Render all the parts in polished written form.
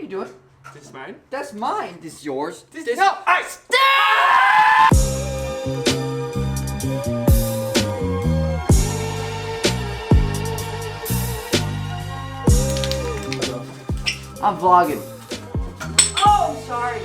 are you doing? This is mine? That's mine. This is yours. No! I'm vlogging. Oh, sorry.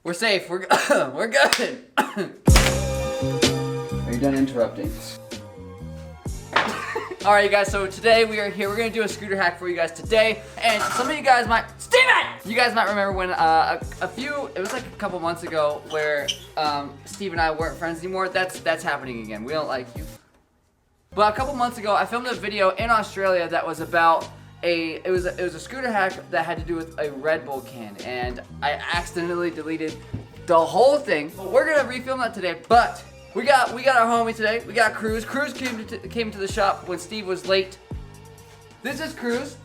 We're safe. We're we're good. Are you done interrupting? All right, you guys. So today we are here. We're gonna do a scooter hack for you guys today, and some of you guys might, you guys might remember when it was like a couple months ago where Steve and I weren't friends anymore. That's happening again. We don't like you. But a couple months ago, I filmed a video in Australia that was about it was a scooter hack that had to do with a Red Bull can, and I accidentally deleted the whole thing. But we're gonna refilm that today. But we got our homie today. We got Cruz. Cruz came to the shop when Steve was late. This is Cruz.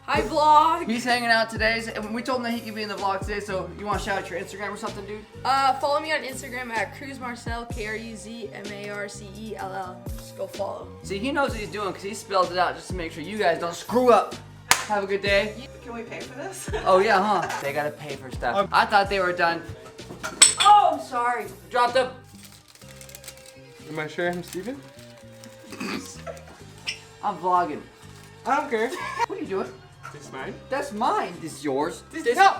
Hi, vlog. He's hanging out today, and we told him that he could be in the vlog today. So you want to shout out your Instagram or something, dude? Follow me on Instagram at CruzMarcel, KRUZMARCELL. Just go follow. See, he knows what he's doing because he spelled it out just to make sure you guys don't screw up. Have a good day. Can we pay for this? Oh yeah, huh? They gotta pay for stuff. I thought they were done. Oh, I'm sorry. Dropped them. Am I sure I'm Steven? I'm vlogging. I don't care. What are you doing? This is mine? That's mine. This is yours. No! It's mine!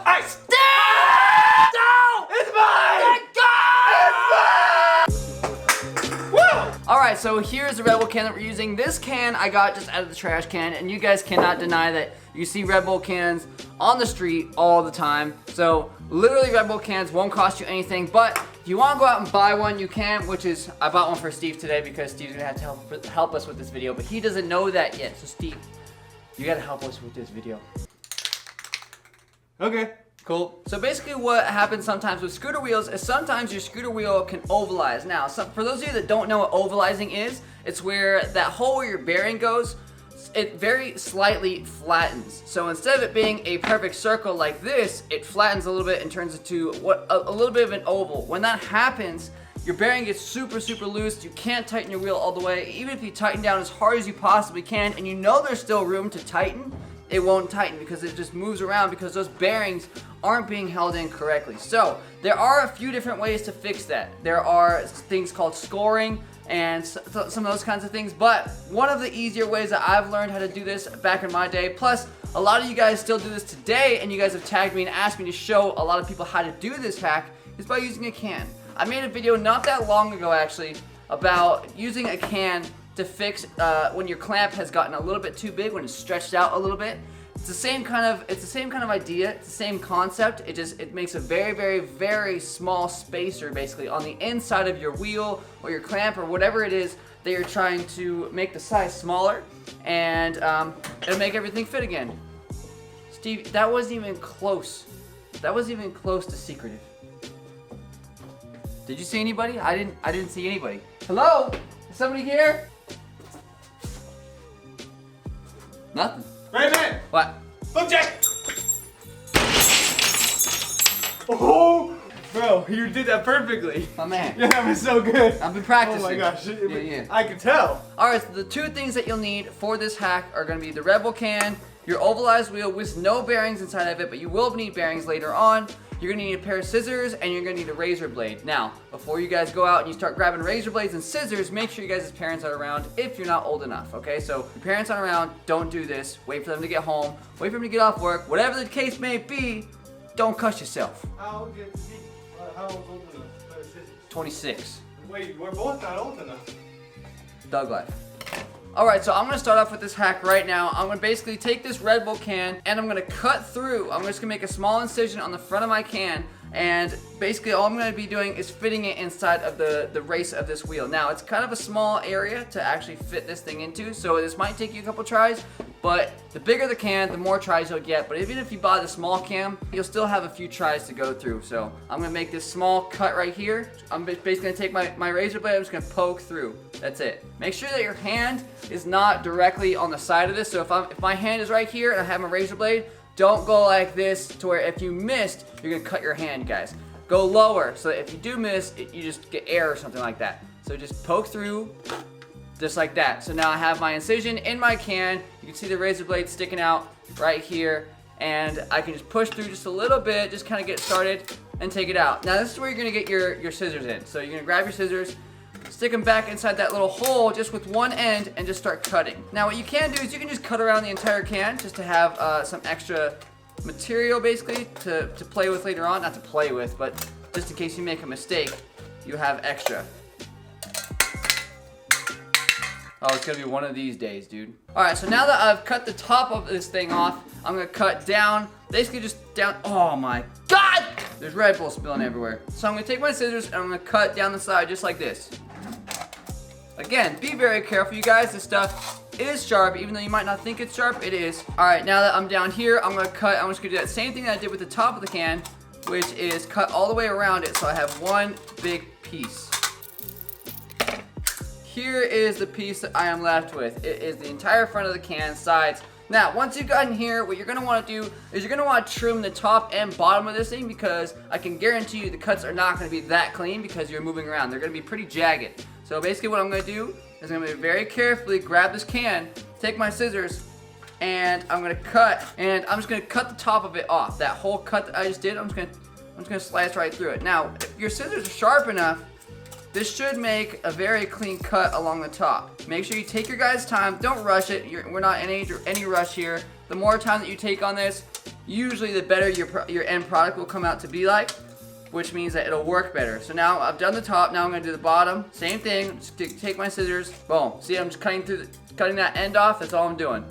Woo! Alright, so here's the Red Bull can that we're using. This can I got just out of the trash can, and you guys cannot deny that you see Red Bull cans on the street all the time. So literally Red Bull cans won't cost you anything, but if you want to go out and buy one, you can, which is, I bought one for Steve today because Steve's gonna have to help us with this video, but he doesn't know that yet. So Steve, you gotta help us with this video. Okay. Cool. So basically what happens sometimes with scooter wheels is sometimes your scooter wheel can ovalize. Now, for those of you that don't know what ovalizing is, it's where that hole where your bearing goes, it very slightly flattens. So instead of it being a perfect circle like this, it flattens a little bit and turns into a little bit of an oval. When that happens, your bearing gets super loose. You can't tighten your wheel all the way. Even if you tighten down as hard as you possibly can, and you know there's still room to tighten, it won't tighten because it just moves around because those bearings aren't being held in correctly. So there are a few different ways to fix that. There are things called scoring and some of those kinds of things, but one of the easier ways that I've learned how to do this back in my day, plus a lot of you guys still do this today, and you guys have tagged me and asked me to show a lot of people how to do this hack, is by using a can. I made a video not that long ago actually about using a can to fix when your clamp has gotten a little bit too big, when it's stretched out a little bit. It's the same kind of idea, it's the same concept. It makes a very small spacer basically on the inside of your wheel or your clamp or whatever it is that you're trying to make the size smaller, and it'll make everything fit again. Steve, that wasn't even close. That wasn't even close to secretive. Did you see anybody? I didn't see anybody. Hello? Is somebody here? Nothing. Raymond! What? Book check! Oh! Bro, you did that perfectly. My man. Yeah, that was so good. I've been practicing. Oh my gosh. Yeah. I could tell. Alright, so the two things that you'll need for this hack are going to be the Red Bull can, your ovalized wheel with no bearings inside of it, but you will need bearings later on. You're going to need a pair of scissors, and you're going to need a razor blade. Now, before you guys go out and you start grabbing razor blades and scissors, make sure you guys' parents are around if you're not old enough, okay? So, if your parents aren't around, don't do this. Wait for them to get home. Wait for them to get off work. Whatever the case may be, don't cuss yourself. How old enough for the scissors? 26. Wait, we're both not old enough. Thug life. Alright, so I'm going to start off with this hack right now. I'm going to basically take this Red Bull can and I'm going to cut through. I'm just going to make a small incision on the front of my can, and basically all I'm going to be doing is fitting it inside of the race of this wheel. Now, it's kind of a small area to actually fit this thing into, so this might take you a couple tries, but the bigger the can, the more tries you'll get. But even if you buy the small can, you'll still have a few tries to go through. So I'm going to make this small cut right here. I'm basically going to take my razor blade, I'm just going to poke through. That's it. Make sure that your hand is not directly on the side of this. So if my hand is right here and I have my razor blade, don't go like this to where if you missed, you're gonna cut your hand, guys. Go lower so that if you do miss, you just get air or something like that. So just poke through just like that. So now I have my incision in my can. You can see the razor blade sticking out right here, and I can just push through just a little bit, just kind of get started and take it out. Now this is where you're gonna get your scissors in. So you're gonna grab your scissors, stick them back inside that little hole just with one end and just start cutting. Now what you can do is you can just cut around the entire can just to have some extra material basically to play with later on. Not to play with, but just in case you make a mistake, you have extra. Oh, it's gonna be one of these days, dude. All right, so now that I've cut the top of this thing off, I'm gonna cut down, basically just down. Oh my God! There's Red Bull spilling everywhere. So I'm gonna take my scissors and I'm gonna cut down the side just like this. Again, be very careful, you guys. This stuff is sharp, even though you might not think it's sharp, it is. All right, now that I'm down here, I'm gonna cut. I'm just gonna do that same thing that I did with the top of the can, which is cut all the way around it so I have one big piece. Here is the piece that I am left with. It is the entire front of the can, sides. Now, once you've gotten here, what you're gonna wanna do is you're gonna wanna trim the top and bottom of this thing, because I can guarantee you the cuts are not gonna be that clean because you're moving around. They're gonna be pretty jagged. So basically what I'm gonna do is I'm gonna very carefully grab this can, take my scissors, and I'm gonna cut, and I'm just gonna cut the top of it off. That whole cut that I just did, I'm just gonna slice right through it. Now, if your scissors are sharp enough, this should make a very clean cut along the top. Make sure you take your guys' time. Don't rush it. We're not in any rush here. The more time that you take on this, usually the better your end product will come out to be like, which means that it'll work better. So now I've done the top. Now I'm gonna do the bottom. Same thing. Just take my scissors. Boom. See, I'm just cutting that end off. That's all I'm doing.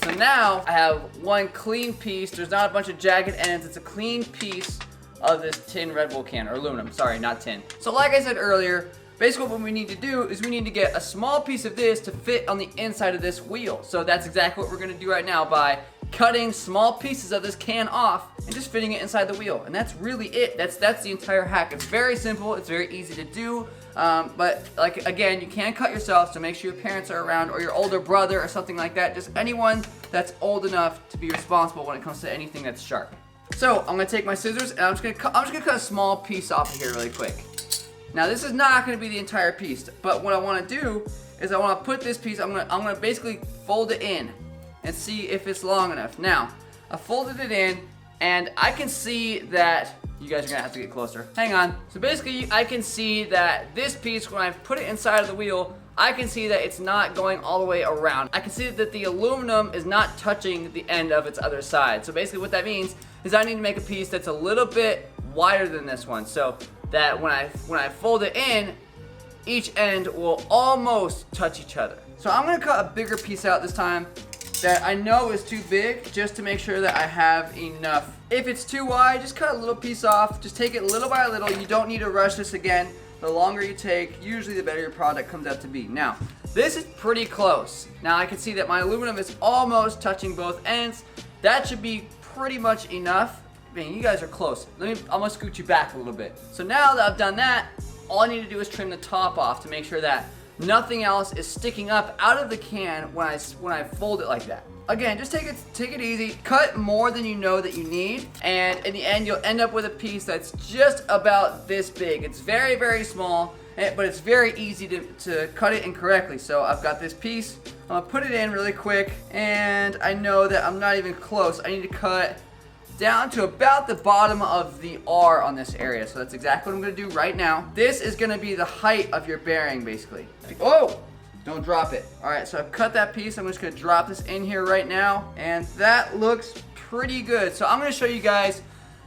So now I have one clean piece. There's not a bunch of jagged ends. It's a clean piece of this tin Red Bull can, or aluminum, sorry, not tin. So like I said earlier, basically what we need to do is we need to get a small piece of this to fit on the inside of this wheel. So that's exactly what we're gonna do right now by cutting small pieces of this can off and just fitting it inside the wheel. And that's really it. That's the entire hack. It's very simple, it's very easy to do, but like again, you can cut yourself, so make sure your parents are around or your older brother or something like that. Just anyone that's old enough to be responsible when it comes to anything that's sharp. So I'm gonna take my scissors and I'm just gonna cut a small piece off of here really quick. Now this is not gonna be the entire piece, but what I wanna do is I wanna put this piece, I'm gonna basically fold it in and see if it's long enough. Now, I folded it in and I can see that, you guys are gonna have to get closer. Hang on. So basically I can see that this piece, when I put it inside of the wheel, I can see that it's not going all the way around. I can see that the aluminum is not touching the end of its other side. So basically what that means is I need to make a piece that's a little bit wider than this one, so that when I fold it in, each end will almost touch each other. So I'm gonna cut a bigger piece out this time that I know is too big, just to make sure that I have enough. If it's too wide, just cut a little piece off. Just take it little by little. You don't need to rush this again. The longer you take, usually the better your product comes out to be. Now, this is pretty close. Now I can see that my aluminum is almost touching both ends. That should be pretty much enough. Man, you guys are close. I'm gonna scoot you back a little bit. So now that I've done that, all I need to do is trim the top off to make sure that nothing else is sticking up out of the can when I fold it like that. Again, just take it easy. Cut more than you know that you need, and in the end, you'll end up with a piece that's just about this big. It's very, very small, but it's very easy to cut it incorrectly. So I've got this piece. I'm gonna put it in really quick, and I know that I'm not even close. I need to cut down to about the bottom of the R on this area. So that's exactly what I'm gonna do right now. This is gonna be the height of your bearing, basically. Oh! Don't drop it. All right, so I've cut that piece. I'm just gonna drop this in here right now, and that looks pretty good. So I'm gonna show you guys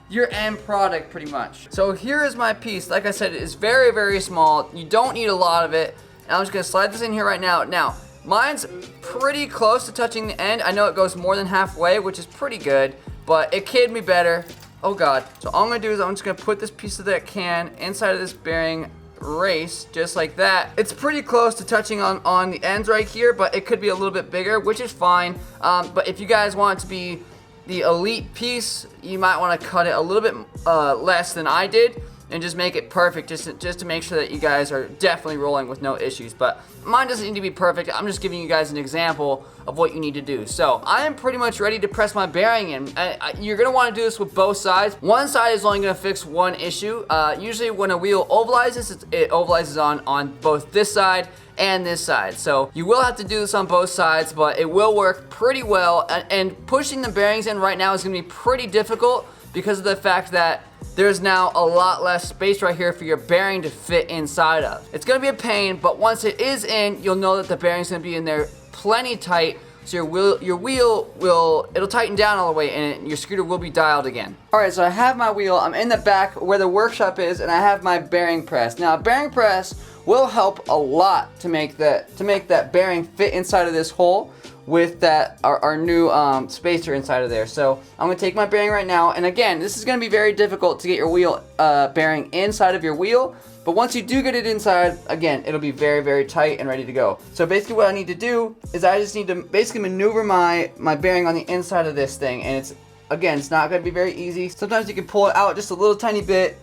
your end product pretty much. So here is my piece. Like I said, it is very, very small. You don't need a lot of it. And I'm just gonna slide this in here right now. Now, mine's pretty close to touching the end. I know it goes more than halfway, which is pretty good, but it could be better. Oh God. So all I'm gonna do is I'm just gonna put this piece of that can inside of this bearing race, just like that. It's pretty close to touching on the ends right here, but it could be a little bit bigger, which is fine. But if you guys want it to be the elite piece, you might want to cut it a little bit less than I did. and just make it perfect just to make sure that you guys are definitely rolling with no issues. But mine doesn't need to be perfect. I'm just giving you guys an example of what you need to do. So I am pretty much ready to press my bearing in. You're gonna want to do this with both sides. One side is only gonna fix one issue. Usually when a wheel ovalizes, it ovalizes on both this side and this side. So you will have to do this on both sides, but it will work pretty well. And pushing the bearings in right now is gonna be pretty difficult because of the fact that there's now a lot less space right here for your bearing to fit inside of. It's gonna be a pain, but once it is in, you'll know that the bearing's gonna be in there plenty tight, so your wheel will, it'll tighten down all the way and your scooter will be dialed again. All right, so I have my wheel, I'm in the back where the workshop is, and I have my bearing press. Now, a bearing press will help a lot to make that bearing fit inside of this hole with that our new spacer inside of there. So I'm gonna take my bearing right now, and again, this is gonna be very difficult to get your wheel bearing inside of your wheel, but once you do get it inside, again, it'll be very, very tight and ready to go. So basically what I need to do is I just need to basically maneuver my bearing on the inside of this thing, and it's not gonna be very easy. Sometimes you can pull it out just a little tiny bit,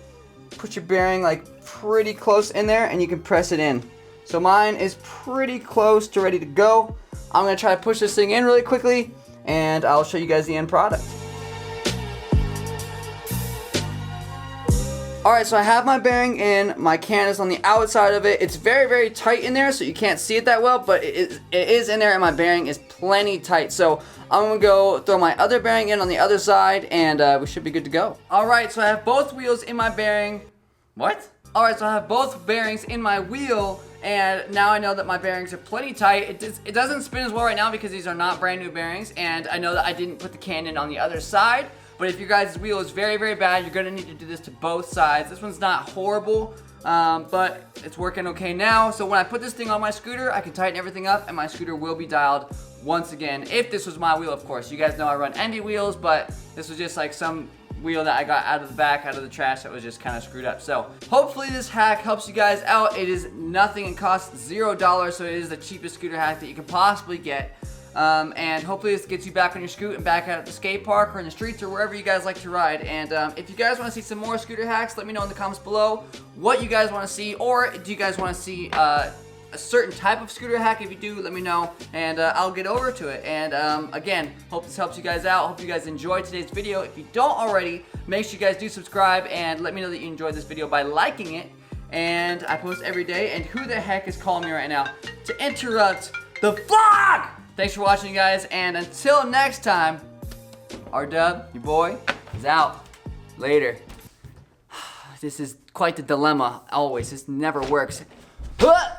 put your bearing like pretty close in there, and you can press it in. So mine is pretty close to ready to go. I'm gonna try to push this thing in really quickly, and I'll show you guys the end product. Alright, so I have my bearing in, my can is on the outside of it. It's very, very tight in there, so you can't see it that well, but it is in there, and my bearing is plenty tight. So I'm gonna go throw my other bearing in on the other side, and we should be good to go. Alright, so I have both wheels in my bearing. What? Alright, so I have both bearings in my wheel, and now I know that my bearings are plenty tight. It doesn't spin as well right now because these are not brand new bearings, and I know that I didn't put the can in on the other side, but if your guys' wheel is very, very bad, you're gonna need to do this to both sides. This one's not horrible, but it's working okay now. So when I put this thing on my scooter, I can tighten everything up, and my scooter will be dialed once again. If this was my wheel, of course. You guys know I run Envy wheels, but this was just like some wheel that I got out of the back, out of the trash, that was just kind of screwed up. So hopefully this hack helps you guys out. It is nothing and costs $0, so it is the cheapest scooter hack that you can possibly get. And hopefully this gets you back on your scoot and back out at the skate park or in the streets or wherever you guys like to ride. And if you guys want to see some more scooter hacks, let me know in the comments below what you guys want to see, or do you guys want to see a certain type of scooter hack? If you do, let me know, and I'll get over to it. And again, hope this helps you guys out. Hope you guys enjoyed today's video. If you don't already, make sure you guys do subscribe, and let me know that you enjoyed this video by liking it. And I post every day, and who the heck is calling me right now to interrupt the vlog? Thanks for watching, you guys, and until next time, R-Dub, your boy, is out. Later. This is quite the dilemma, always. This never works. Huh!